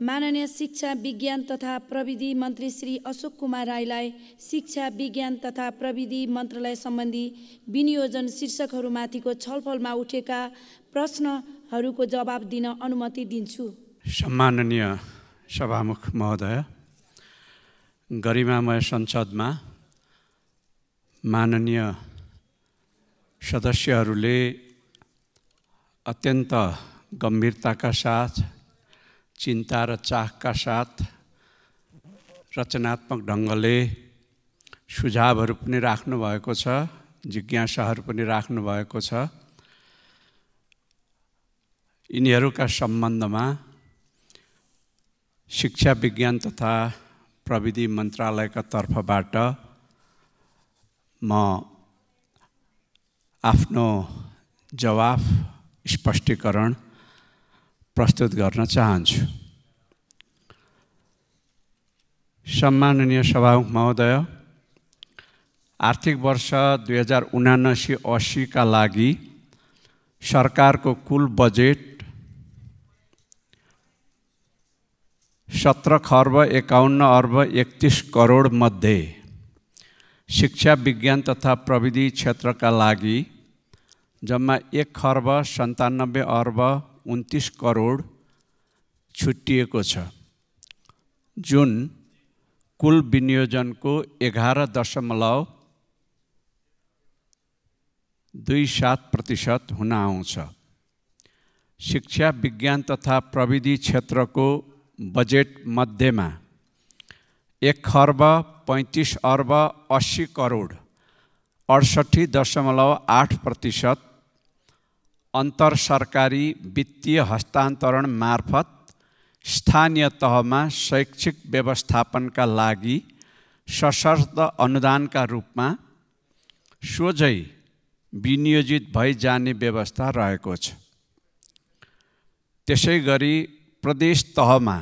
माननीय शिक्षा विज्ञान तथा प्रविधि मन्त्री श्री अशोक कुमार राईलाई शिक्षा विज्ञान तथा प्रविधि मन्त्रालय सम्बन्धी विनियोजन शीर्षकहरूमाथिको छलफलमा उठेका प्रश्नहरूको जवाब दिन अनुमति दिन्छु। सम्माननीय सभामुख महोदय, गरिमामय संसदमा माननीय सदस्यहरूले अत्यन्त गम्भीरताका साथ, चिन्ता र चाखका साथ रचनात्मक ढङ्गले सुझावहरू पनि राख्नु भएको छ, जिज्ञासाहरू पनि राख्नु भएको छ। यिनीहरूका सम्बन्धमा शिक्षा विज्ञान तथा प्रविधि मन्त्रालयका तर्फबाट म आफ्नो जवाफ स्पष्टीकरण प्रस्तुत गर्न चाहन्छु। सम्माननीय सभामुख महोदय, आर्थिक वर्ष 2079-80 का लागि सरकारको कुल बजेट 17 खर्ब 51 अर्ब 31 करोड मध्ये शिक्षा विज्ञान तथा प्रविधि क्षेत्रका लागि जम्मा 1 खर्ब 97 अर्ब 29 करोड छुट्टिएको छ, जुन कुल विनियोजनको 11.27% हुन आउँछ। शिक्षा विज्ञान तथा प्रविधि क्षेत्रको बजेट मध्येमा 1 खर्ब 35 अर्ब 80 करोड 68.8% अन्तर सरकारी वित्तीय हस्तान्तरण मार्फत स्थानीय तहमा शैक्षिक व्यवस्थापनका लागि सशर्त अनुदानका रूपमा सोझै विनियोजित भई जाने व्यवस्था रहेको छ। त्यसैगरी प्रदेश तहमा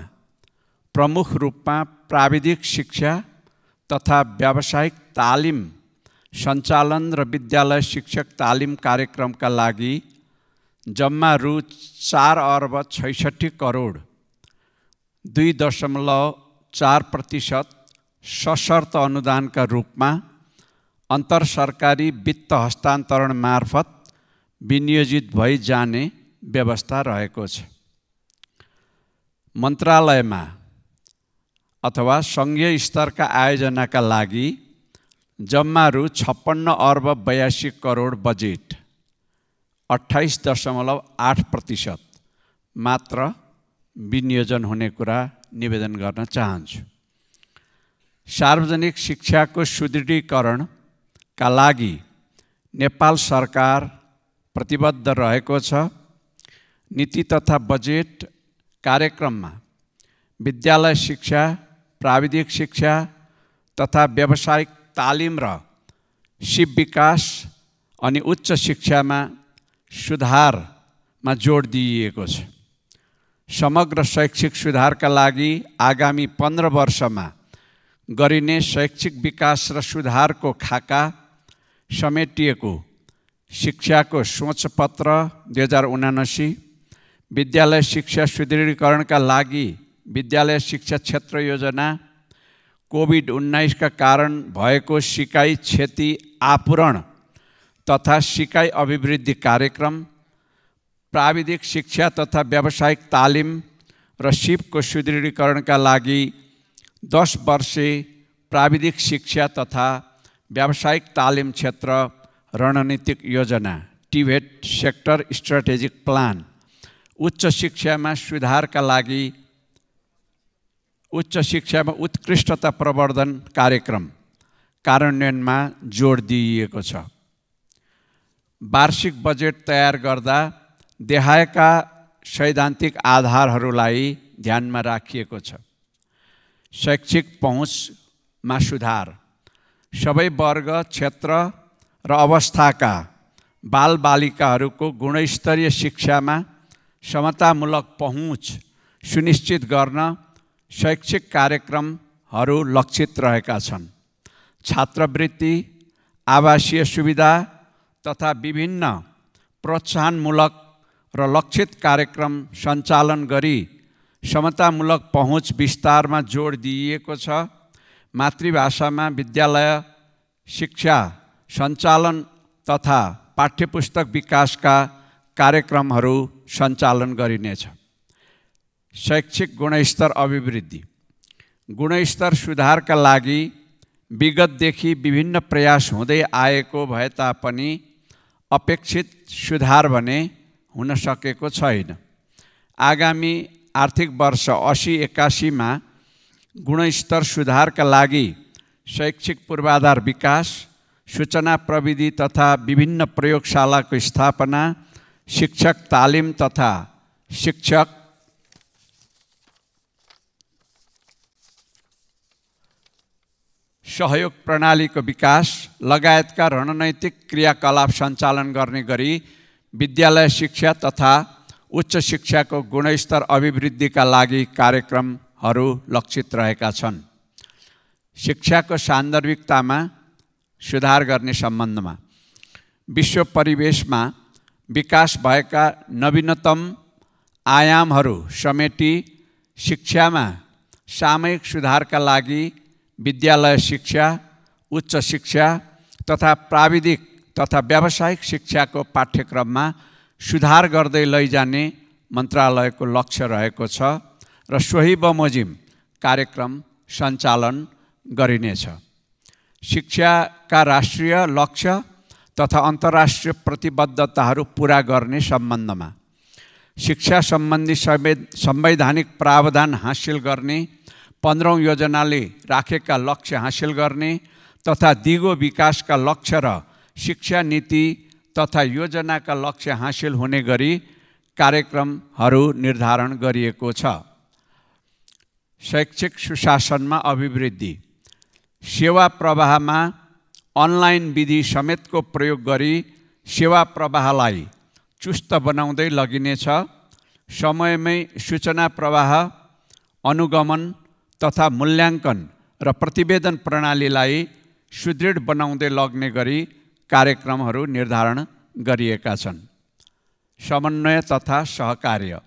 प्रमुख रूपमा प्राविधिक शिक्षा तथा व्यावसायिक तालिम सञ्चालन र विद्यालय शिक्षक तालिम कार्यक्रमका लागि जम्मा रु 4 अर्ब 66 करोड 2.4% सशर्त अनुदानका रूपमा अन्तर सरकारी वित्त हस्तान्तरण मार्फत विनियोजित भई जाने व्यवस्था रहेको छ। मन्त्रालयमा अथवा सङ्घीय स्तरका आयोजनाका लागि जम्मा रु 56 अर्ब 82 करोड बजेट 28.8% मात्र विनियोजन हुने कुरा निवेदन गर्न चाहन्छु। सार्वजनिक शिक्षाको सुदृढीकरणका लागि नेपाल सरकार प्रतिबद्ध रहेको छ। नीति तथा बजेट कार्यक्रममा विद्यालय शिक्षा, प्राविधिक शिक्षा तथा व्यावसायिक तालिम र शिव विकास अनि उच्च शिक्षामा सुधारमा जोड दिइएको छ। समग्र शैक्षिक सुधारका लागि आगामी 15 वर्षमा गरिने शैक्षिक विकास र सुधारको खाका समेटिएको शिक्षाको सोचपत्र 2079, विद्यालय शिक्षा सुदृढीकरणका लागि विद्यालय शिक्षा क्षेत्र योजना, कोभिड-19 का कारण भएको सिकाइ क्षति आपूरण तथा सिकाइ अभिवृद्धि कार्यक्रम, प्राविधिक शिक्षा तथा व्यावसायिक तालिम र सिपको सुदृढीकरणका लागि 10 वर्षे प्राविधिक शिक्षा तथा व्यावसायिक तालिम क्षेत्र रणनीतिक योजना टिभेट सेक्टर स्ट्रेटेजिक प्लान, उच्च शिक्षामा सुधारका लागि उच्च शिक्षामा उत्कृष्टता प्रवर्धन कार्यक्रम कार्यान्वयनमा जोड दिइएको छ। वार्षिक बजेट तयार गर्दा देखाएका सैद्धान्तिक आधारहरूलाई ध्यानमा राखिएको छ। शैक्षिक पहुँचमा सुधार, सबै वर्ग, क्षेत्र र अवस्थाका बालबालिकाहरूको गुणस्तरीय शिक्षामा समतामूलक पहुँच सुनिश्चित गर्न शैक्षिक कार्यक्रमहरू लक्षित रहेका छन्। छात्रवृत्ति, आवासीय सुविधा तथा विभिन्न प्रोत्साहनमूलक र लक्षित कार्यक्रम सञ्चालन गरी समतामूलक पहुँच विस्तारमा जोड दिइएको छ। मातृभाषामा विद्यालय शिक्षा सञ्चालन तथा पाठ्यपुस्तक विकासका कार्यक्रमहरू सञ्चालन गरिनेछ। शैक्षिक गुणस्तर अभिवृद्धि। गुणस्तर सुधारका लागि विगतदेखि विभिन्न प्रयास हुँदै आएको भए तापनि अपेक्षित सुधार भने हुन सकेको छैन। आगामी आर्थिक वर्ष 80-81 मा गुणस्तर सुधारका लागि शैक्षिक पूर्वाधार विकास, सूचना प्रविधि तथा विभिन्न प्रयोगशालाको स्थापना, शिक्षक तालिम तथा शिक्षक सहयोग प्रणालीको विकास लगायतका रणनैतिक क्रियाकलाप सञ्चालन गर्ने गरी विद्यालय शिक्षा तथा उच्च शिक्षाको गुणस्तर अभिवृद्धिका लागि कार्यक्रमहरू लक्षित रहेका छन्। शिक्षाको सान्दर्भिकतामा सुधार गर्ने सम्बन्धमा विश्व परिवेशमा विकास भएका नवीनतम आयामहरू समेटी शिक्षामा सामयिक सुधारका लागि विद्यालय शिक्षा, उच्च शिक्षा तथा प्राविधिक तथा व्यावसायिक शिक्षाको पाठ्यक्रममा सुधार गर्दै लैजाने मन्त्रालयको लक्ष्य रहेको छ र सोही बमोजिम कार्यक्रम सञ्चालन गरिनेछ। शिक्षाका राष्ट्रिय लक्ष्य तथा अन्तर्राष्ट्रिय प्रतिबद्धताहरू पुरा गर्ने सम्बन्धमा शिक्षा सम्बन्धी संवैधानिक प्रावधान हासिल गर्ने, 15औं योजनाले राखेका लक्ष्य हासिल गर्ने तथा दिगो विकासका लक्ष्य र शिक्षा नीति तथा योजनाका लक्ष्य हासिल हुने गरी कार्यक्रमहरू निर्धारण गरिएको छ। शैक्षिक सुशासनमा अभिवृद्धि। सेवा प्रवाहमा अनलाइन विधि समेतको प्रयोग गरी सेवा प्रवाहलाई चुस्त बनाउँदै लगिनेछ। समयमै सूचना प्रवाह, अनुगमन तथा मूल्याङ्कन र प्रतिवेदन प्रणालीलाई सुदृढ बनाउँदै लग्ने गरी कार्यक्रमहरू निर्धारण गरिएका छन्। समन्वय तथा सहकार्य।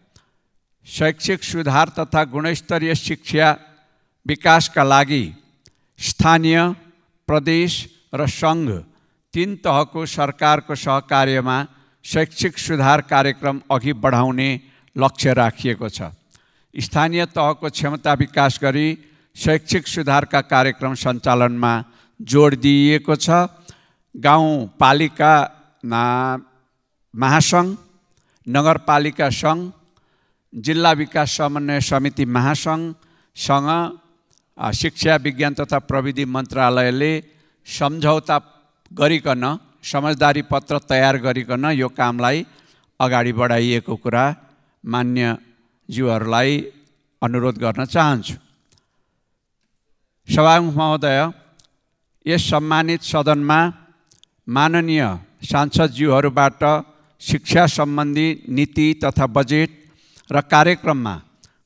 शैक्षिक सुधार तथा गुणस्तरीय शिक्षा विकासका लागि स्थानीय, प्रदेश र सङ्घ 3 तहको सरकारको सहकार्यमा शैक्षिक सुधार कार्यक्रम अघि बढाउने लक्ष्य राखिएको छ। स्थानीय तहको क्षमता विकास गरी शैक्षिक सुधारका कार्यक्रम सञ्चालनमा जोड दिइएको छ। गाउँपालिका महासङ्घ, नगरपालिका सङ्घ, जिल्ला विकास समन्वय समिति महासङ्घसँग शिक्षा विज्ञान तथा प्रविधि मन्त्रालयले सम्झौता गरिकन समझदारी पत्र तयार गरिकन यो कामलाई अगाडि बढाइएको कुरा मान्यज्यूहरूलाई अनुरोध गर्न चाहन्छु। सभामुख महोदय, यस सम्मानित सदनमा माननीय सांसदज्यूहरूबाट शिक्षा सम्बन्धी नीति तथा बजेट र कार्यक्रममा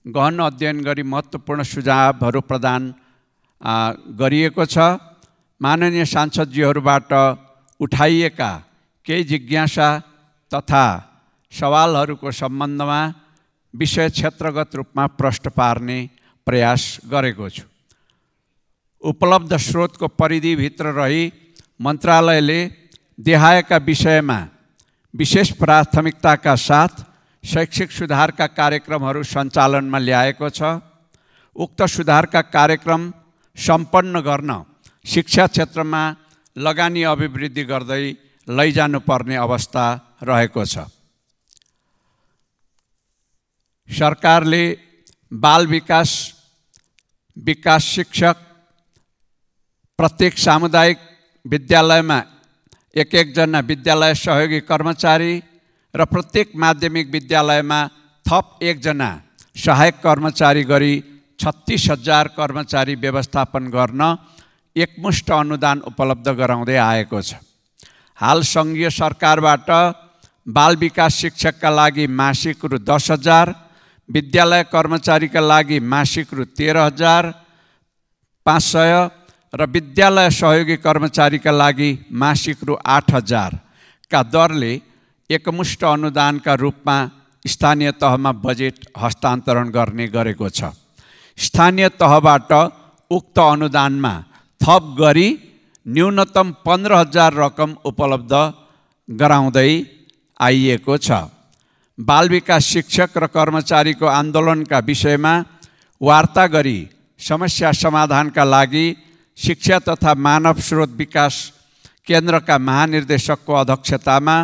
गहन अध्ययन गरी महत्त्वपूर्ण सुझावहरू प्रदान गरिएको छ। माननीय सांसदज्यूहरूबाट उठाइएका केही जिज्ञासा तथा सवालहरूको सम्बन्धमा विषय क्षेत्रगत रूपमा प्रश्न पार्ने प्रयास गरेको छु। उपलब्ध स्रोतको परिधिभित्र रही मन्त्रालयले देखाएका विषयमा विशेष प्राथमिकताका साथ शैक्षिक सुधारका कार्यक्रमहरू सञ्चालनमा ल्याएको छ। उक्त सुधारका कार्यक्रम सम्पन्न गर्न शिक्षा क्षेत्रमा लगानी अभिवृद्धि गर्दै लैजानुपर्ने अवस्था रहेको छ। सरकारले बाल विकास शिक्षक, प्रत्येक सामुदायिक विद्यालयमा एक जना विद्यालय सहयोगी कर्मचारी र प्रत्येक माध्यमिक विद्यालयमा थप 1 जना सहायक कर्मचारी गरी 36,000 कर्मचारी व्यवस्थापन गर्न एकमुष्ट अनुदान उपलब्ध गराउँदै आएको छ। हाल सङ्घीय सरकारबाट बाल विकास शिक्षकका लागि मासिक रु 10,000, विद्यालय कर्मचारीका लागि मासिक रु 13,500 र विद्यालय सहयोगी कर्मचारीका लागि मासिक रु 8,000 का दरले एकमुष्ट अनुदानका रूपमा स्थानीय तहमा बजेट हस्तान्तरण गर्ने गरेको छ। स्थानीय तहबाट उक्त अनुदानमा थप गरी न्यूनतम 15,000 रकम उपलब्ध गराउँदै आइएको छ। बाल विकास शिक्षक र कर्मचारीको आन्दोलनका विषयमा वार्ता गरी समस्या समाधानका लागि शिक्षा तथा मानव स्रोत विकास केन्द्रका महानिर्देशकको अध्यक्षतामा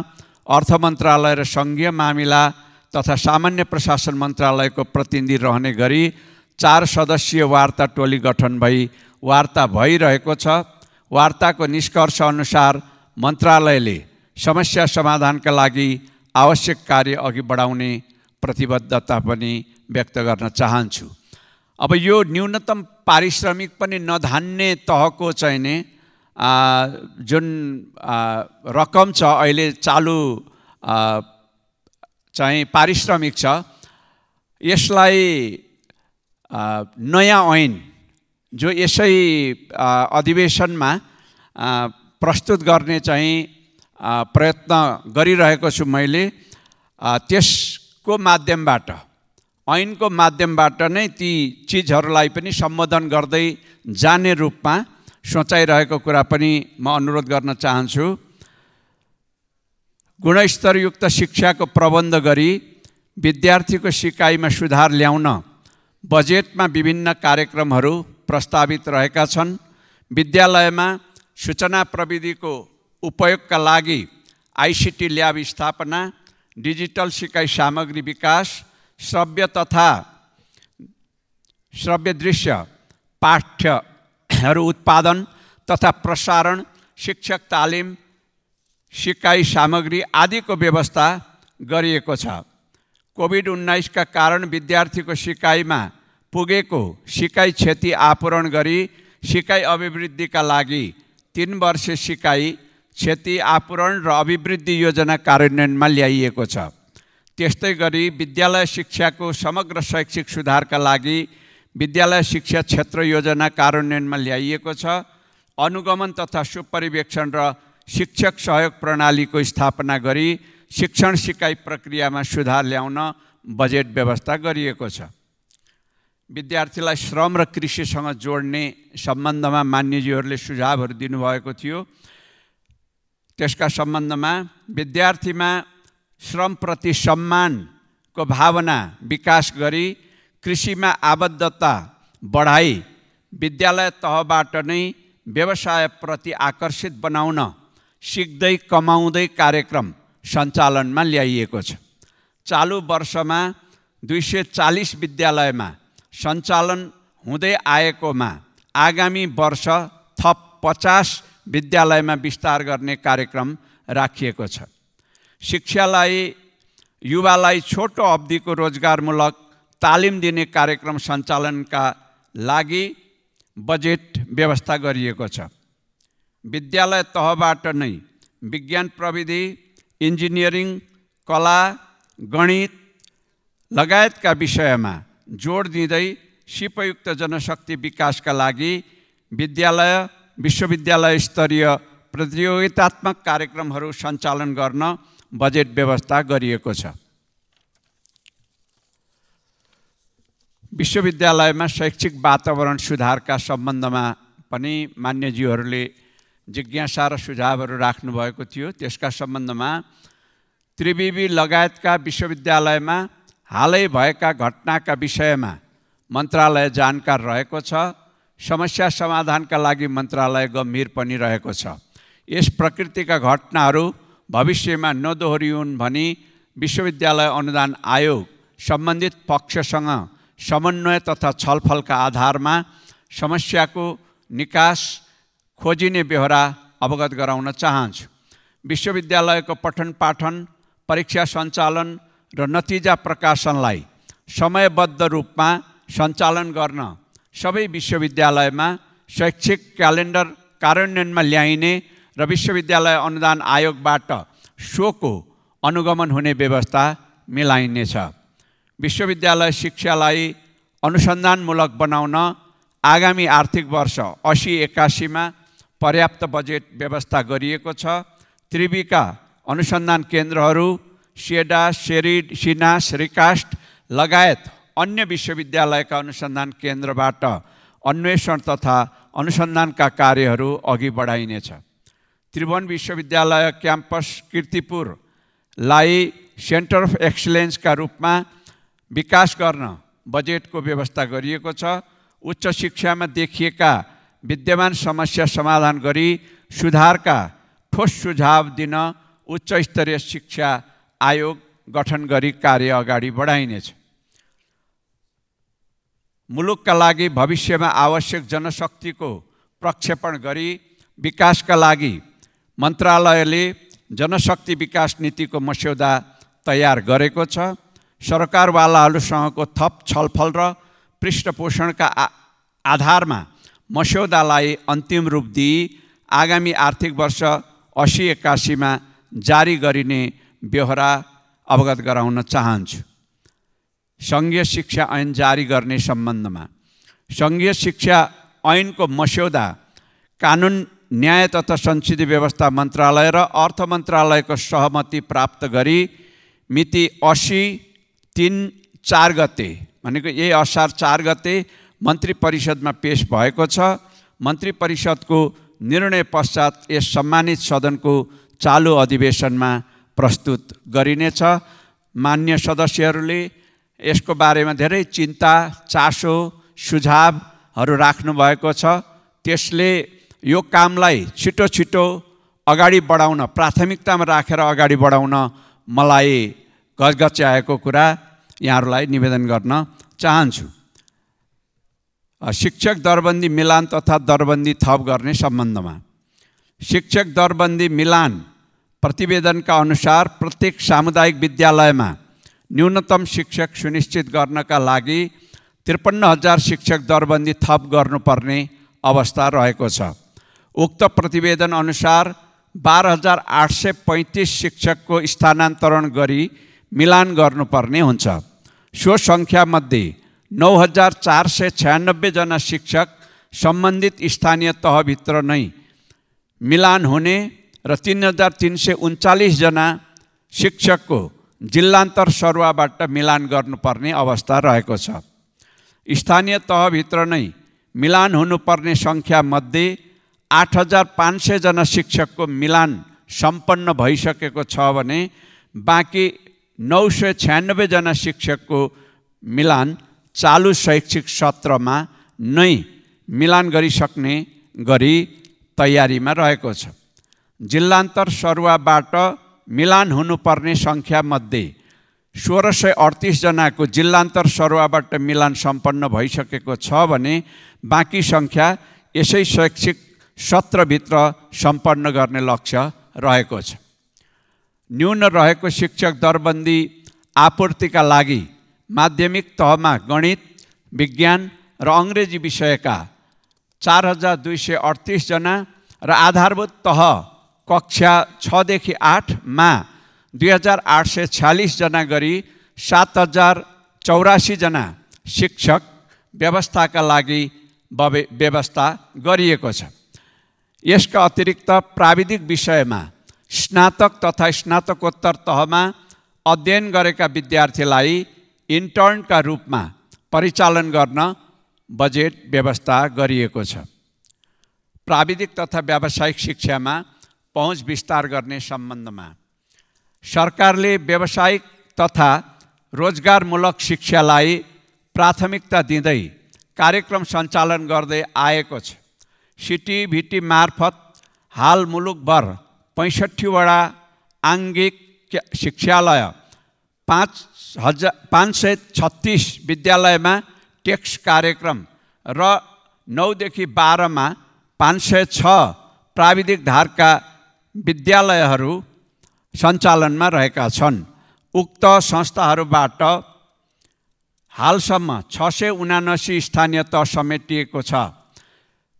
अर्थ मन्त्रालय र सङ्घीय मामिला तथा सामान्य प्रशासन मन्त्रालयको प्रतिनिधि रहने गरी 4 सदस्यीय वार्ता टोली गठन भई वार्ता भइरहेको छ। वार्ताको निष्कर्ष अनुसार मन्त्रालयले समस्या समाधानका लागि आवश्यक कार्य अघि बढाउने प्रतिबद्धता पनि व्यक्त गर्न चाहन्छु। अब यो न्यूनतम पारिश्रमिक पनि नधान्ने तहको चाहिने जुन रकम छ अहिले चालु चाहिँ पारिश्रमिक छ, यसलाई नयाँ ऐन जो यसै अधिवेशनमा प्रस्तुत गर्ने चाहिँ प्रयत्न गरिरहेको छु मैले, त्यसको माध्यमबाट ऐनको माध्यमबाट नै ती चिजहरूलाई पनि सम्बोधन गर्दै जाने रूपमा सोचाइरहेको कुरा पनि म अनुरोध गर्न चाहन्छु। गुणस्तरयुक्त शिक्षाको प्रबन्ध गरी विद्यार्थीको सिकाइमा सुधार ल्याउन बजेटमा विभिन्न कार्यक्रमहरू प्रस्तावित रहेका छन्। विद्यालयमा सूचना प्रविधिको उपयोगका लागि आइसिटी ल्याब स्थापना, डिजिटल सिकाइ सामग्री विकास, श्रव्य तथा श्रव्य दृश्य पाठ्यहरू उत्पादन तथा प्रसारण, शिक्षक तालिम, सिकाइ सामग्री आदिको व्यवस्था गरिएको छ। कोभिड-19 का कारण विद्यार्थीको सिकाइमा पुगेको सिकाइ क्षति आपूरण गरी सिकाइ अभिवृद्धिका लागि 3 वर्ष सिकाइ क्षति आपूरण र अभिवृद्धि योजना कार्यान्वयनमा ल्याइएको छ। त्यस्तै गरी विद्यालय शिक्षाको समग्र शैक्षिक सुधारका लागि विद्यालय शिक्षा क्षेत्र योजना कार्यान्वयनमा ल्याइएको छ। अनुगमन तथा सुपरिवेक्षण र शिक्षक सहयोग प्रणालीको स्थापना गरी शिक्षण सिकाइ प्रक्रियामा सुधार ल्याउन बजेट व्यवस्था गरिएको छ। विद्यार्थीलाई श्रम र कृषिसँग जोड्ने सम्बन्धमा मान्यज्यूहरूले सुझावहरू दिनुभएको थियो। त्यसका सम्बन्धमा विद्यार्थीमा श्रमप्रति सम्मानको भावना विकास गरी कृषिमा आबद्धता बढाई विद्यालय तहबाट नै व्यवसायप्रति आकर्षित बनाउन सिक्दै कमाउँदै कार्यक्रम सञ्चालनमा ल्याइएको छ। चालु वर्षमा 240 विद्यालयमा सञ्चालन हुँदै आएकोमा आगामी वर्ष थप 50 विद्यालयमा विस्तार गर्ने कार्यक्रम राखिएको छ। शिक्षालाई युवालाई छोटो अवधिको रोजगारमूलक तालिम दिने कार्यक्रम सञ्चालनका लागि बजेट व्यवस्था गरिएको छ। विद्यालय तहबाट नै विज्ञान प्रविधि, इन्जिनियरिङ, कला, गणित लगायतका विषयमा जोड दिँदै सिपयुक्त जनशक्ति विकासका लागि विद्यालय विश्वविद्यालय स्तरीय प्रतियोगितात्मक कार्यक्रमहरू सञ्चालन गर्न बजेट व्यवस्था गरिएको छ। विश्वविद्यालयमा शैक्षिक वातावरण सुधारका सम्बन्धमा पनि मान्यज्यूहरूले जिज्ञासा र सुझावहरू राख्नुभएको थियो। त्यसका सम्बन्धमा त्रिविवी लगायतका विश्वविद्यालयमा हालै भएका घटनाका विषयमा मन्त्रालय जानकार रहेको छ। समस्या समाधानका लागि मन्त्रालय गम्भीर पनि रहेको छ। यस प्रकृतिका घटनाहरू भविष्यमा नदोहोरिउन् भनी विश्वविद्यालय अनुदान आयोग सम्बन्धित पक्षसँग समन्वय तथा छलफलका आधारमा समस्याको निकास खोजिने बेहोरा अवगत गराउन चाहन्छु। विश्वविद्यालयको पठन पाठन, परीक्षा सञ्चालन र नतिजा प्रकाशनलाई समयबद्ध रूपमा सञ्चालन गर्न सबै विश्वविद्यालयमा शैक्षिक क्यालेन्डर कार्यान्वयनमा ल्याइने र विश्वविद्यालय अनुदान आयोगबाट सोको अनुगमन हुने व्यवस्था मिलाइनेछ। विश्वविद्यालय शिक्षालाई अनुसन्धानमूलक बनाउन आगामी आर्थिक वर्ष 80-81 मा पर्याप्त बजेट व्यवस्था गरिएको छ। त्रिविका अनुसन्धान केन्द्रहरू, सेडा, सेरिड, सिनास, रिकास्ट लगायत अन्य विश्वविद्यालयका अनुसन्धान केन्द्रबाट अन्वेषण तथा अनुसन्धानका कार्यहरू अघि बढाइनेछ। त्रिभुवन विश्वविद्यालय क्याम्पस कीर्तिपुरलाई सेन्टर अफ एक्सिलेन्सका रूपमा विकास गर्न बजेटको व्यवस्था गरिएको छ। उच्च शिक्षामा देखिएका विद्यमान समस्या समाधान गरी सुधारका ठोस सुझाव दिन उच्च स्तरीय शिक्षा आयोग गठन गरी कार्य अगाडि बढाइनेछ। मुलुकका लागि भविष्यमा आवश्यक जनशक्तिको प्रक्षेपण गरी विकासका लागि मन्त्रालयले जनशक्ति विकास नीतिको मस्यौदा तयार गरेको छ। सरकारवालाहरूसँगको थप छलफल र पृष्ठपोषणका आधारमा मस्यौदालाई अन्तिम रूप दिई आगामी आर्थिक वर्ष 80-81 मा जारी गरिने ब्यहोरा अवगत गराउन चाहन्छु। सङ्घीय शिक्षा ऐन जारी गर्ने सम्बन्धमा सङ्घीय शिक्षा ऐनको मस्यौदा कानुन, न्याय तथा संसदीय व्यवस्था मन्त्रालय र अर्थ मन्त्रालयको सहमति प्राप्त गरी मिति 80/3/4 गते भनेको यही असार 4 गते मन्त्री परिषदमा पेश भएको छ। मन्त्री परिषदको निर्णय पश्चात यस सम्मानित सदनको चालु अधिवेशनमा प्रस्तुत गरिनेछ। मान्य सदस्यहरूले यसको बारेमा धेरै चिन्ता, चासो, सुझावहरू राख्नु भएको छ। त्यसले यो कामलाई छिटो छिटो अगाडि बढाउन, प्राथमिकतामा राखेर अगाडि बढाउन मलाई गजगच्याएको कुरा यहाँहरूलाई निवेदन गर्न चाहन्छु। शिक्षक दरबन्दी मिलान तथा दरबन्दी थप गर्ने सम्बन्धमा शिक्षक दरबन्दी मिलान प्रतिवेदनका अनुसार प्रत्येक सामुदायिक विद्यालयमा न्यूनतम शिक्षक सुनिश्चित गर्नका लागि 53,000 शिक्षक दरबन्दी थप गर्नुपर्ने अवस्था रहेको छ। उक्त प्रतिवेदन अनुसार 12,835 शिक्षकको स्थानान्तरण गरी मिलान गर्नुपर्ने हुन्छ। सो सङ्ख्यामध्ये 9,496 जना शिक्षक सम्बन्धित स्थानीय तहभित्र नै मिलान हुने र 3,339 जना शिक्षकको जिल्लान्तर सरुवाबाट मिलान गर्नुपर्ने अवस्था रहेको छ। स्थानीय तहभित्र नै मिलान हुनुपर्ने सङ्ख्यामध्ये 8,500 जना शिक्षकको मिलान सम्पन्न भइसकेको छ भने बाँकी 996 जना शिक्षकको मिलान चालु शैक्षिक सत्रमा नै मिलान गरिसक्ने गरी तयारीमा रहेको छ। जिल्लान्तर सरुवाबाट मिलान हुनुपर्ने सङ्ख्यामध्ये 1,638 जनाको जिल्लान्तर सरुवाबाट मिलान सम्पन्न भइसकेको छ भने बाँकी सङ्ख्या यसै शैक्षिक सत्रभित्र सम्पन्न गर्ने लक्ष्य रहेको छ। न्यून रहेको शिक्षक दरबन्दी आपूर्तिका लागि माध्यमिक तहमा गणित, विज्ञान र अङ्ग्रेजी विषयका 4,238 जना र आधारभूत तह कक्षा 6 देखि 8 मा 2,846 जना गरी 7,084 जना शिक्षक व्यवस्थाका लागि व्यवस्था गरिएको छ। यसका अतिरिक्त प्राविधिक विषयमा स्नातक तथा स्नातकोत्तर तहमा अध्ययन गरेका विद्यार्थीलाई इन्टर्नका रूपमा परिचालन गर्न बजेट व्यवस्था गरिएको छ। प्राविधिक तथा व्यावसायिक शिक्षामा पहुँच विस्तार गर्ने सम्बन्धमा सरकारले व्यावसायिक तथा रोजगारमूलक शिक्षालाई प्राथमिकता दिँदै कार्यक्रम सञ्चालन गर्दै आएको छ। सिटिभिटी मार्फत हाल मुलुकभर 65 वटा आङ्गिक शिक्षालय, 536 विद्यालयमा टेक्स्ट कार्यक्रम र 9 देखि 12 मा 506 प्राविधिक धारका विद्यालयहरू सञ्चालनमा रहेका छन्। उक्त संस्थाहरूबाट हालसम्म 679 स्थानीय तह समेटिएको छ।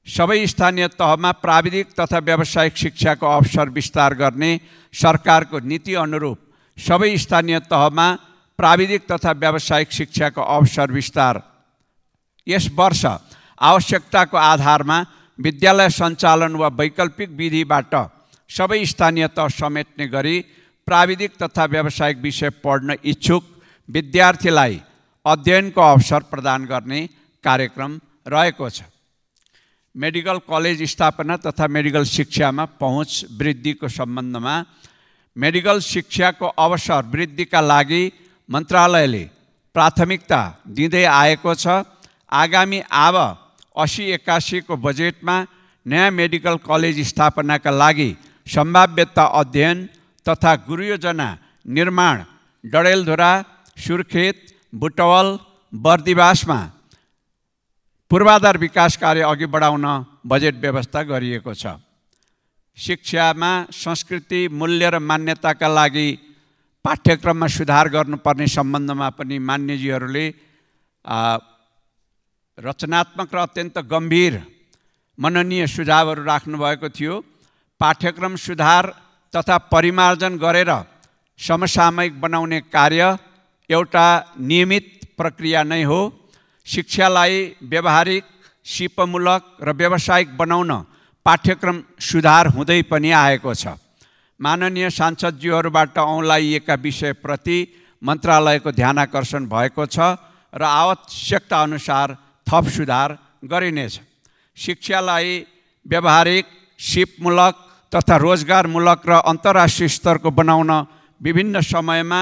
सबै स्थानीय तहमा प्राविधिक तथा व्यावसायिक शिक्षाको अवसर विस्तार गर्ने सरकारको नीति अनुरूप सबै स्थानीय तहमा प्राविधिक तथा व्यावसायिक शिक्षाको अवसर विस्तार यस वर्ष आवश्यकताको आधारमा विद्यालय सञ्चालन वा वैकल्पिक विधिबाट सबै स्थानीय तह समेट्ने गरी प्राविधिक तथा व्यावसायिक विषय पढ्न इच्छुक विद्यार्थीलाई अध्ययनको अवसर प्रदान गर्ने कार्यक्रम रहेको छ। मेडिकल कलेज स्थापना तथा मेडिकल शिक्षामा पहुँच वृद्धिको सम्बन्धमा मेडिकल शिक्षाको अवसर वृद्धिका लागि मन्त्रालयले प्राथमिकता दिँदै आएको छ। आगामी आव 80-81 को बजेटमा नयाँ मेडिकल कलेज स्थापनाका लागि सम्भाव्यता अध्ययन तथा गुरुयोजना निर्माण डडेलधुरा, सुर्खेत, बुटवल, बर्दिवासमा पूर्वाधार विकास कार्य अघि बढाउन बजेट व्यवस्था गरिएको छ। शिक्षामा संस्कृति, मूल्य र मान्यताका लागि पाठ्यक्रममा सुधार गर्नुपर्ने सम्बन्धमा पनि मान्यजीहरूले रचनात्मक र अत्यन्त गम्भीर मननीय सुझावहरू राख्नुभएको थियो। पाठ्यक्रम सुधार तथा परिमार्जन गरेर समसामयिक बनाउने कार्य एउटा नियमित प्रक्रिया नै हो। शिक्षालाई व्यावहारिक, सिपमूलक र व्यावसायिक बनाउन पाठ्यक्रम सुधार हुँदै पनि आएको छ। माननीय सांसदज्यूहरूबाट औँलाइएका विषयप्रति मन्त्रालयको ध्यानाकर्षण भएको छ र आवश्यकता अनुसार थप सुधार गरिनेछ। शिक्षालाई व्यावहारिक, सिपमूलक तथा रोजगारमूलक र अन्तर्राष्ट्रिय स्तरको बनाउन विभिन्न समयमा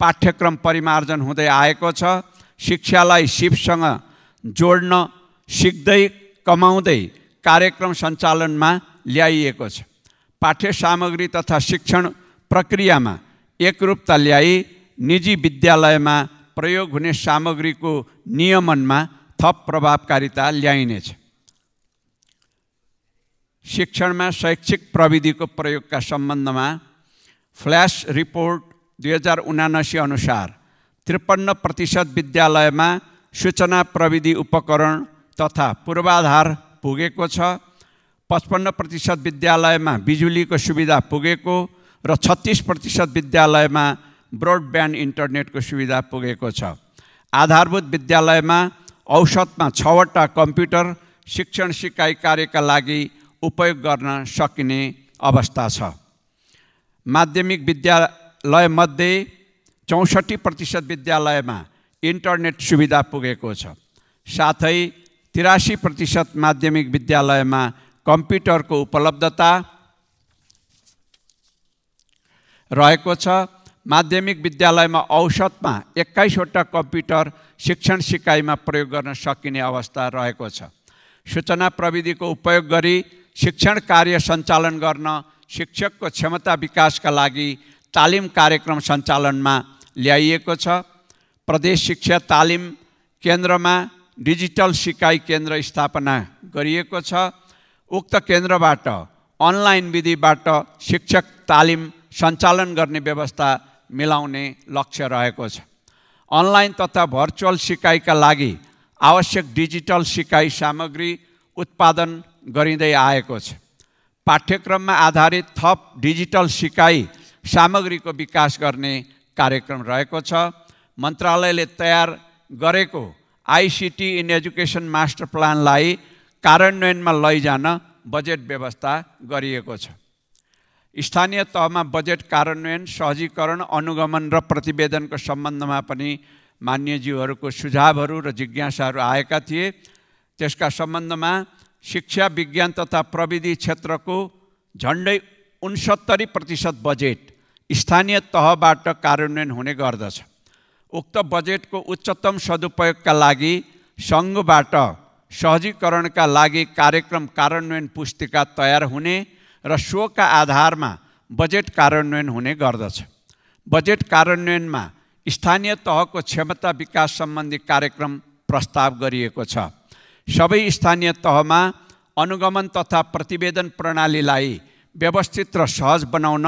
पाठ्यक्रम परिमार्जन हुँदै आएको छ। शिक्षालाई सिपसँग जोड्न सिक्दै कमाउँदै कार्यक्रम सञ्चालनमा ल्याइएको छ। पाठ्य सामग्री तथा शिक्षण प्रक्रियामा एकरूपता ल्याई निजी विद्यालयमा प्रयोग हुने सामग्रीको नियमनमा थप प्रभावकारिता ल्याइनेछ। शिक्षणमा शैक्षिक प्रविधिको प्रयोगका सम्बन्धमा फ्ल्यास रिपोर्ट 2079 अनुसार 53% विद्यालयमा सूचना प्रविधि उपकरण तथा पूर्वाधार पुगेको छ। 55% विद्यालयमा बिजुलीको सुविधा पुगेको र 36% विद्यालयमा ब्रोडब्यान्ड इन्टरनेटको सुविधा पुगेको छ। आधारभूत विद्यालयमा औसतमा 6वटा कम्प्युटर शिक्षण सिकाइ कार्यका लागि उपयोग गर्न सकिने अवस्था छ। माध्यमिक विद्यालयमध्ये 64% विद्यालयमा इन्टरनेट सुविधा पुगेको छ। साथै 83% माध्यमिक विद्यालयमा कम्प्युटरको उपलब्धता रहेको छ। माध्यमिक विद्यालयमा औसतमा 21वटा कम्प्युटर शिक्षण सिकाइमा प्रयोग गर्न सकिने अवस्था रहेको छ। सूचना प्रविधिको उपयोग गरी शिक्षण कार्य सञ्चालन गर्न शिक्षकको क्षमता विकासका लागि तालिम कार्यक्रम सञ्चालनमा ल्याइएको छ। प्रदेश शिक्षा तालिम केन्द्रमा डिजिटल सिकाइ केन्द्र स्थापना गरिएको छ। उक्त केन्द्रबाट अनलाइन विधिबाट शिक्षक तालिम सञ्चालन गर्ने व्यवस्था मिलाउने लक्ष्य रहेको छ। अनलाइन तथा भर्चुअल सिकाइका लागि आवश्यक डिजिटल सिकाइ सामग्री उत्पादन गरिँदै आएको छ। पाठ्यक्रममा आधारित थप डिजिटल सिकाइ सामग्रीको विकास गर्ने कार्यक्रम रहेको छ। मन्त्रालयले तयार गरेको आइसिटी इन एजुकेसन मास्टर प्लानलाई कार्यान्वयनमा लैजान बजेट व्यवस्था गरिएको छ। स्थानीय तहमा बजेट कार्यान्वयन, सहजीकरण, अनुगमन र प्रतिवेदनको सम्बन्धमा पनि मान्यज्यूहरूको सुझावहरू र जिज्ञासाहरू आएका थिए। त्यसका सम्बन्धमा शिक्षा, विज्ञान तथा प्रविधि क्षेत्रको झन्डै 69% बजेट स्थानीय तहबाट कार्यान्वयन हुने गर्दछ। उक्त बजेटको उच्चतम सदुपयोगका लागि सङ्घबाट सहजीकरणका लागि कार्यक्रम कार्यान्वयन पुस्तिका तयार हुने र सोका आधारमा बजेट कार्यान्वयन हुने गर्दछ। बजेट कार्यान्वयनमा स्थानीय तहको क्षमता विकास सम्बन्धी कार्यक्रम प्रस्ताव गरिएको छ। सबै स्थानीय तहमा अनुगमन तथा प्रतिवेदन प्रणालीलाई व्यवस्थित र सहज बनाउन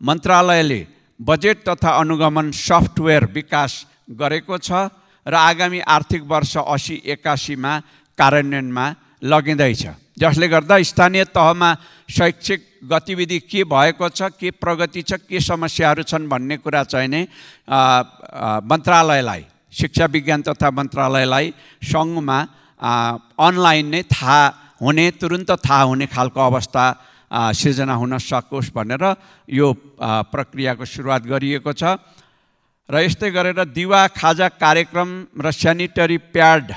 मन्त्रालयले बजेट तथा अनुगमन सफ्टवेयर विकास गरेको छ र आगामी आर्थिक वर्ष 80-81 मा कार्यान्वयनमा लगिँदैछ। जसले गर्दा स्थानीय तहमा शैक्षिक गतिविधि के भएको छ, के प्रगति छ, के समस्याहरू छन् भन्ने कुरा चाहिँ नै मन्त्रालयलाई, शिक्षा विज्ञान तथा मन्त्रालयलाई सङ्घमा अनलाइन नै थाहा हुने, तुरुन्त थाहा हुने खालको अवस्था सिर्जना हुन सकोस् भनेर यो प्रक्रियाको सुरुवात गरिएको छ। र यस्तै गरेर दिवा खाजा कार्यक्रम र स्यानिटरी प्याड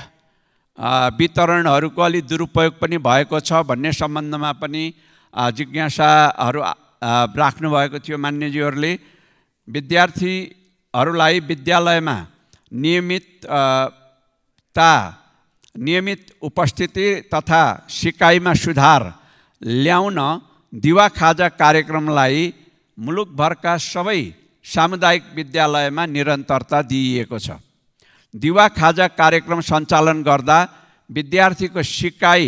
वितरणहरूको अलि दुरुपयोग पनि भएको छ भन्ने सम्बन्धमा पनि जिज्ञासाहरू राख्नुभएको थियो मान्यज्यूहरूले। विद्यार्थीहरूलाई विद्यालयमा नियमित उपस्थिति तथा सिकाइमा सुधार ल्याउन दिवा खाजा कार्यक्रमलाई मुलुकभरका सबै सामुदायिक विद्यालयमा निरन्तरता दिइएको छ। दिवा खाजा कार्यक्रम सञ्चालन गर्दा विद्यार्थीको सिकाइ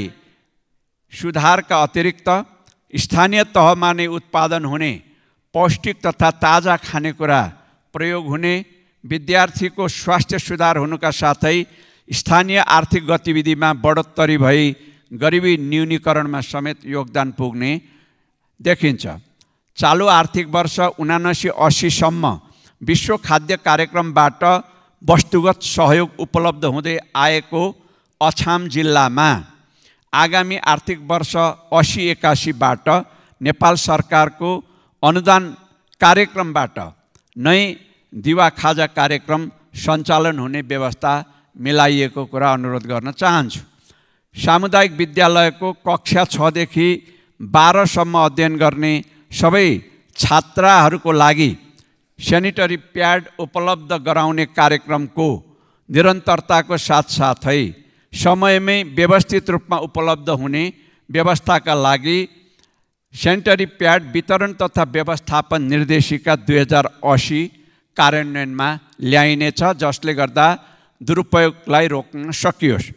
सुधारका अतिरिक्त स्थानीय तहमा नै उत्पादन हुने पौष्टिक तथा ताजा खानेकुरा प्रयोग हुने, विद्यार्थीको स्वास्थ्य सुधार हुनुका साथै स्थानीय आर्थिक गतिविधिमा बढोत्तरी भई गरिबी न्यूनीकरणमा समेत योगदान पुग्ने देखिन्छ। चालु आर्थिक वर्ष 79-80 सम्म विश्व खाद्य कार्यक्रमबाट वस्तुगत सहयोग उपलब्ध हुँदै आएको अछाम जिल्लामा आगामी आर्थिक वर्ष 80-81बाट नेपाल सरकारको अनुदान कार्यक्रमबाट नै दिवा खाजा कार्यक्रम सञ्चालन हुने व्यवस्था मिलाइएको कुरा अनुरोध गर्न चाहन्छु। सामुदायिक विद्यालयको कक्षा 6 देखि 12 सम्म अध्ययन गर्ने सबै छात्राहरूको लागि स्यानिटरी प्याड उपलब्ध गराउने कार्यक्रमको निरन्तरताको साथसाथै समयमै व्यवस्थित रूपमा उपलब्ध हुने व्यवस्थाका लागि स्यानिटरी प्याड वितरण तथा व्यवस्थापन निर्देशिका 2080 कार्यान्वयनमा ल्याइनेछ, जसले गर्दा दुरुपयोगलाई रोक्न सकियोस्।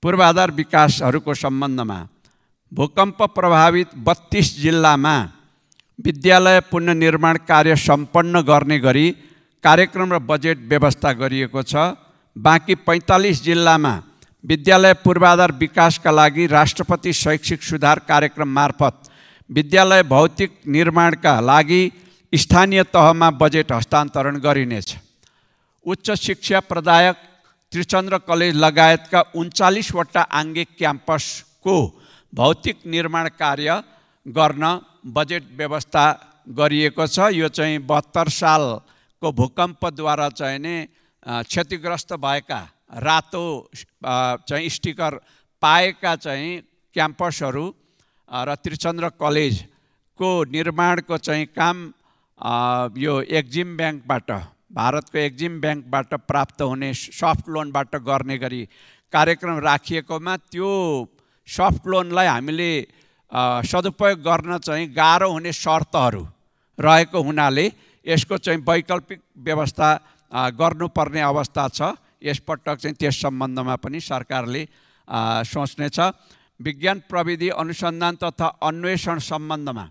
पूर्वाधार विकासहरूको सम्बन्धमा भूकम्प प्रभावित 32 जिल्लामा विद्यालय पुनर्निर्माण कार्य सम्पन्न गर्ने गरी कार्यक्रम र बजेट व्यवस्था गरिएको छ। बाँकी 45 जिल्लामा विद्यालय पूर्वाधार विकासका लागि राष्ट्रपति शैक्षिक सुधार कार्यक्रम मार्फत विद्यालय भौतिक निर्माणका लागि स्थानीय तहमा बजेट हस्तान्तरण गरिनेछ। उच्च शिक्षा प्रदायक त्रिचन्द्र कलेज लगायतका 39वटा आङ्गिक क्याम्पसको भौतिक निर्माण कार्य गर्न बजेट व्यवस्था गरिएको छ। यो चाहिँ 72 सालको भूकम्पद्वारा चाहिँ नै क्षतिग्रस्त भएका रातो चाहिँ स्टिकर पाएका चाहिँ क्याम्पसहरू र त्रिचन्द्र कलेजको निर्माणको चाहिँ काम यो एक्जिम ब्याङ्कबाट, भारतको एक्जिम ब्याङ्कबाट प्राप्त हुने सफ्ट लोनबाट गर्ने गरी कार्यक्रम राखिएकोमा त्यो सफ्ट लोनलाई हामीले सदुपयोग गर्न चाहिँ गाह्रो हुने शर्तहरू रहेको हुनाले यसको चाहिँ वैकल्पिक व्यवस्था गर्नुपर्ने अवस्था छ। यसपटक चाहिँ त्यस सम्बन्धमा पनि सरकारले सोच्नेछ। विज्ञान प्रविधि अनुसन्धान तथा अन्वेषण सम्बन्धमा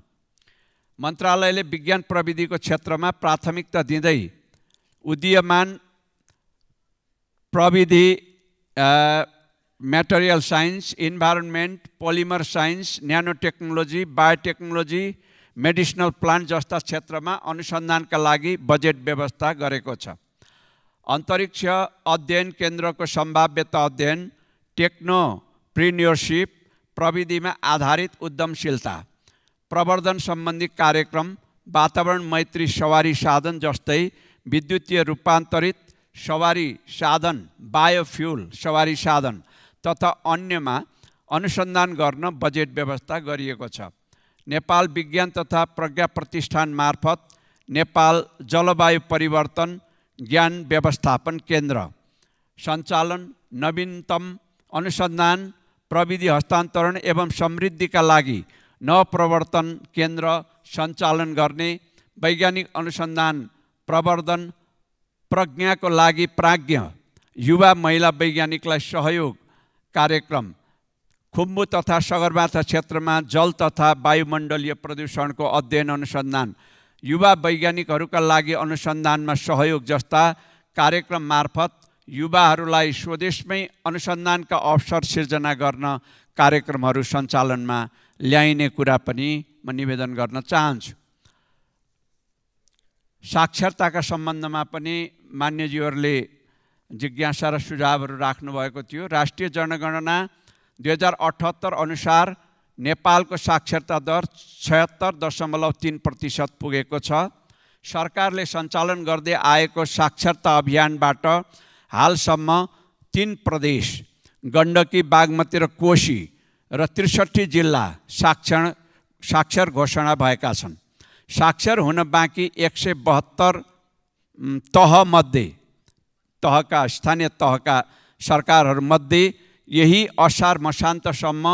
मन्त्रालयले विज्ञान प्रविधिको क्षेत्रमा प्राथमिकता दिँदै उदीयमान प्रविधि material science, environment, polymer science, न्यानो टेक्नोलोजी, बायोटेक्नोलोजी, मेडिसिनल प्लान्ट जस्ता क्षेत्रमा अनुसन्धानका लागि बजेट व्यवस्था गरेको छ। अन्तरिक्ष अध्ययन केन्द्रको सम्भाव्यता अध्ययन, टेक्नोप्रिन्योरसिप, प्रविधिमा आधारित उद्यमशीलता, प्रवर्धन सम्बन्धी कार्यक्रम, वातावरण मैत्री सवारी साधन जस्तै विद्युतीय रूपान्तरित सवारी साधन, बायोफ्युल सवारी साधन तथा अन्यमा अनुसन्धान गर्न बजेट व्यवस्था गरिएको छ। नेपाल विज्ञान तथा प्रज्ञा प्रतिष्ठान मार्फत नेपाल जलवायु परिवर्तन ज्ञान व्यवस्थापन केन्द्र सञ्चालन, नवीनतम अनुसन्धान, प्रविधि हस्तान्तरण एवं समृद्धिका लागि नवप्रवर्तन केन्द्र सञ्चालन गर्ने, वैज्ञानिक अनुसन्धान प्रवर्धन प्रज्ञाको लागि प्राज्ञ युवा महिला वैज्ञानिकलाई सहयोग कार्यक्रम, खुम्बु तथा सगरमाथा क्षेत्रमा जल तथा वायुमण्डलीय प्रदूषणको अध्ययन अनुसन्धान, युवा वैज्ञानिकहरूका लागि अनुसन्धानमा सहयोग जस्ता कार्यक्रम मार्फत युवाहरूलाई स्वदेशमै अनुसन्धानका अवसर सिर्जना गर्न कार्यक्रमहरू सञ्चालनमा ल्याइने कुरा पनि म निवेदन गर्न चाहन्छु। साक्षरताका सम्बन्धमा पनि मान्यज्यूहरूले जिज्ञासा र सुझावहरू राख्नुभएको थियो। राष्ट्रिय जनगणना 2078 अनुसार नेपालको साक्षरता दर 76.3% पुगेको छ। सरकारले सञ्चालन गर्दै आएको साक्षरता अभियानबाट हालसम्म 3 प्रदेश गण्डकी, बागमती र कोशी र 63 जिल्ला साक्षर घोषणा भएका छन्। साक्षर हुन बाँकी 172 स्थानीय तहका सरकारहरूमध्ये यही असार मसान्तसम्म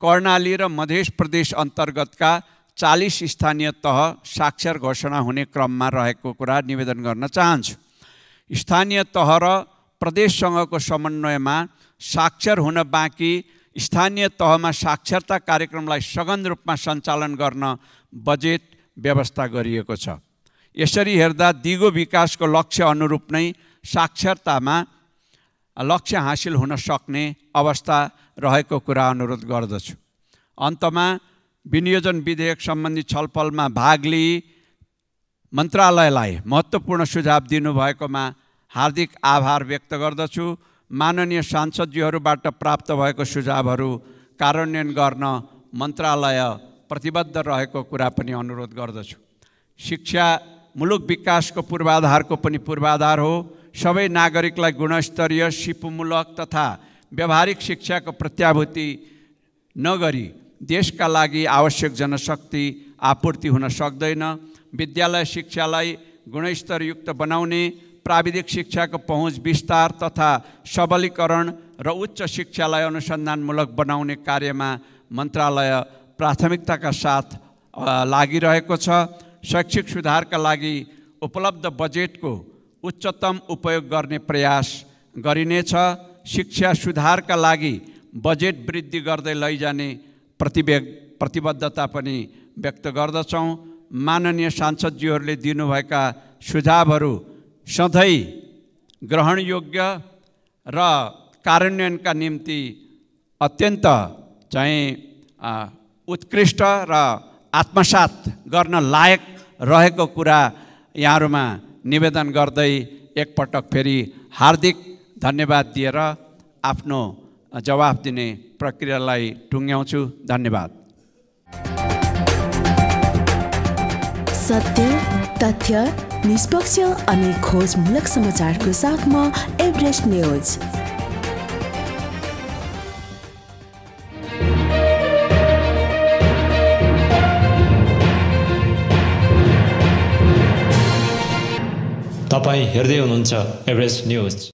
कर्णाली र मध्य प्रदेश अन्तर्गतका 40 स्थानीय तह साक्षर घोषणा हुने क्रममा रहेको कुरा निवेदन गर्न चाहन्छु। स्थानीय तह र प्रदेशसँगको समन्वयमा साक्षर हुन बाँकी स्थानीय तहमा साक्षरता कार्यक्रमलाई सघन रूपमा सञ्चालन गर्न बजेट व्यवस्था गरिएको छ। यसरी हेर्दा दिगो विकासको लक्ष्य अनुरूप नै साक्षरतामा लक्ष्य हासिल हुन सक्ने अवस्था रहेको कुरा अनुरोध गर्दछु। अन्तमा विनियोजन विधेयक सम्बन्धी छलफलमा भाग लिई मन्त्रालयलाई महत्त्वपूर्ण सुझाव दिनुभएकोमा हार्दिक आभार व्यक्त गर्दछु। माननीय सांसदज्यूहरूबाट प्राप्त भएको सुझावहरू कार्यान्वयन गर्न मन्त्रालय प्रतिबद्ध रहेको कुरा पनि अनुरोध गर्दछु। शिक्षा मुलुक विकासको पूर्वाधारको पनि पूर्वाधार हो। सबै नागरिकलाई गुणस्तरीय, सिपमूलक तथा व्यावहारिक शिक्षाको प्रत्याभूति नगरी देशका लागि आवश्यक जनशक्ति आपूर्ति हुन सक्दैन। विद्यालय शिक्षालाई गुणस्तरयुक्त बनाउने, प्राविधिक शिक्षाको पहुँच विस्तार तथा सबलीकरण र उच्च शिक्षालाई अनुसन्धानमूलक बनाउने कार्यमा मन्त्रालय प्राथमिकताका साथ लागिरहेको छ। शैक्षिक सुधारका लागि उपलब्ध बजेटको उच्चतम उपयोग गर्ने प्रयास गरिनेछ। शिक्षा सुधारका लागि बजेट वृद्धि गर्दै लैजाने प्रतिबद्धता पनि व्यक्त गर्दछौँ। माननीय सांसदज्यूहरूले दिनुभएका सुझावहरू सधैँ ग्रहणयोग्य र कार्यान्वयनका निम्ति अत्यन्त उत्कृष्ट र आत्मसात गर्न लायक रहेको कुरा यहाँहरूमा निवेदन गर्दै एकपटक फेरि हार्दिक धन्यवाद दिएर आफ्नो जवाफ दिने प्रक्रियालाई टुङ्ग्याउँछु। धन्यवाद। सत्य, तथ्य, निष्पक्ष अनि खोजमूलक समाचारको साथमा एभरेस्ट न्यूज। तपाईं हेर्दै हुनुहुन्छ एभरेस्ट न्यूज।